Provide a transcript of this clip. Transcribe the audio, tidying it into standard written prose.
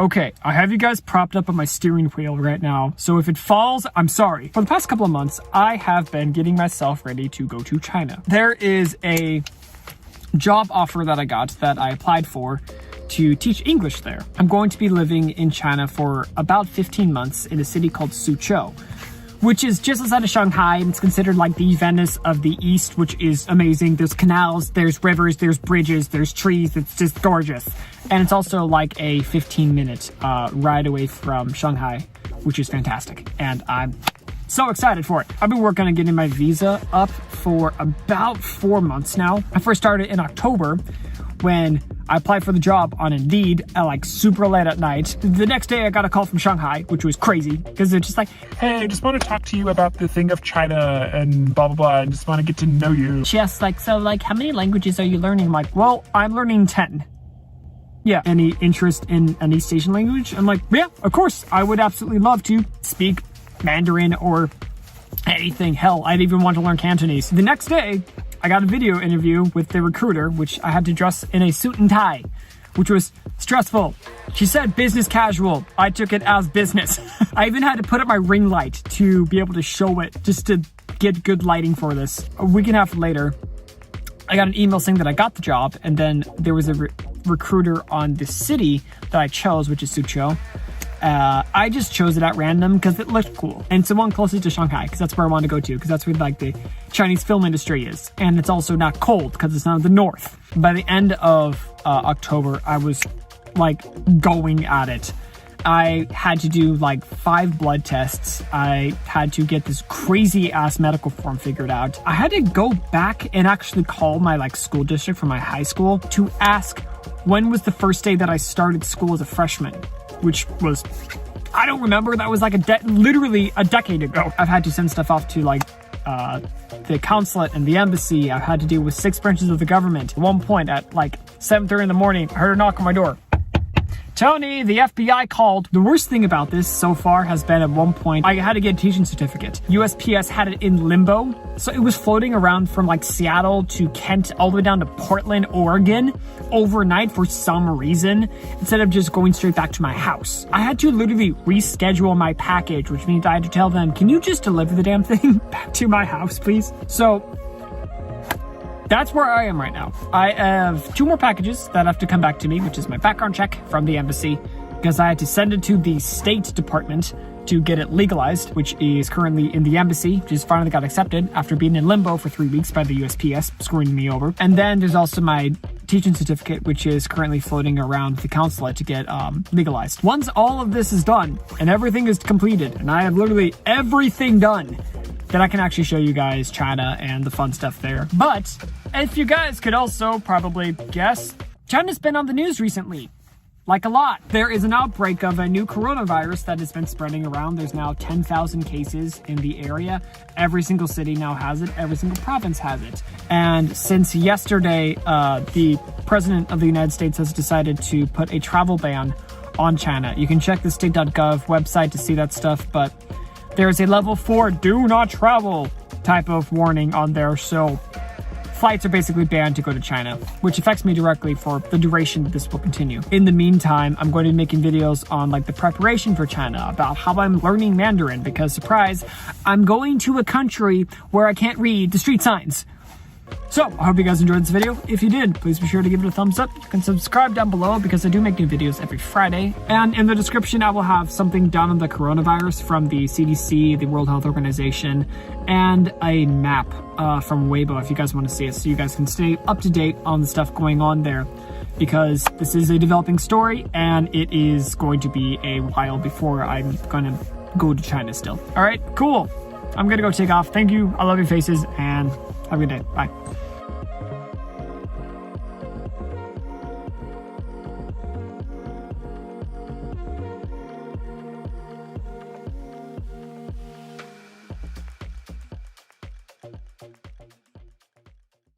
Okay, I have you guys propped up on my steering wheel right now, so if it falls, I'm sorry. For the past couple of months, I have been getting myself ready to go to China. There is a job offer that I got that I applied for to teach English there. I'm going to be living in China for about 15 months in a city called Suzhou, which is just outside of Shanghai, and it's considered like the Venice of the East, which is amazing. There's canals, there's rivers, there's bridges, there's trees. It's just gorgeous. And it's also like a 15-minute ride away from Shanghai, which is fantastic. And I'm so excited for it. I've been working on getting my visa up for about 4 months now. I first started in October when I applied for the job on Indeed at like super late at night. The next day I got a call from Shanghai, which was crazy because they're just like, hey, I just want to talk to you about the thing of China and blah, blah, blah. I just want to get to know you. She asked like, so like, how many languages are you learning? I'm like, well, I'm learning 10. Yeah, any interest in an East Asian language? I'm like, yeah, of course. I would absolutely love to speak Mandarin or anything. Hell, I'd even want to learn Cantonese. The next day, I got a video interview with the recruiter, which I had to dress in a suit and tie, which was stressful. She said business casual. I took it as business. I even had to put up my ring light to be able to show it, just to get good lighting for this. A week and a half later, I got an email saying that I got the job, and then there was a recruiter on the city that I chose, which is Suzhou. I just chose it at random because it looked cool, and it's the one closest to Shanghai because that's where I want to go to, because that's where like the Chinese film industry is, and it's also not cold because it's not in the north. By the end of October, I was like going at it. I had to do like 5 blood tests. I had to get this crazy ass medical form figured out. I had to go back and actually call my like school district from my high school to ask when was the first day that I started school as a freshman, which was, I don't remember. That was like literally a decade ago. I've had to send stuff off to like the consulate and the embassy. I've had to deal with 6 branches of the government. At one point at like 7:30 in the morning, I heard a knock on my door. Tony, the FBI called. The worst thing about this so far has been at one point, I had to get a teaching certificate. USPS had it in limbo. So it was floating around from like Seattle to Kent, all the way down to Portland, Oregon, overnight for some reason, instead of just going straight back to my house. I had to literally reschedule my package, which means I had to tell them, can you just deliver the damn thing back to my house, please? So that's where I am right now. I have 2 more packages that have to come back to me, which is my background check from the embassy, because I had to send it to the State Department to get it legalized, which is currently in the embassy, which is finally got accepted after being in limbo for 3 weeks by the USPS, screwing me over. And then there's also my teaching certificate, which is currently floating around the consulate to get legalized. Once all of this is done and everything is completed, and I have literally everything done, then I can actually show you guys China and the fun stuff there. But if you guys could also probably guess, China's been on the news recently. Like a lot. There is an outbreak of a new coronavirus that has been spreading around. There's now 10,000 cases in the area. Every single city now has it. Every single province has it. And since yesterday, the president of the United States has decided to put a travel ban on China. You can check the state.gov website to see that stuff, but there is a level 4 do not travel type of warning on there. So flights are basically banned to go to China, which affects me directly for the duration that this will continue. In the meantime, I'm going to be making videos on like the preparation for China, about how I'm learning Mandarin, because surprise, I'm going to a country where I can't read the street signs. So, I hope you guys enjoyed this video. If you did, please be sure to give it a thumbs up. You can subscribe down below because I do make new videos every Friday. And in the description, I will have something down on the coronavirus from the CDC, the World Health Organization, and a map from Weibo if you guys want to see it, so you guys can stay up to date on the stuff going on there. Because this is a developing story, and it is going to be a while before I'm going to go to China still. All right, cool. I'm going to go take off. Thank you. I love your faces, and have a good day. Bye.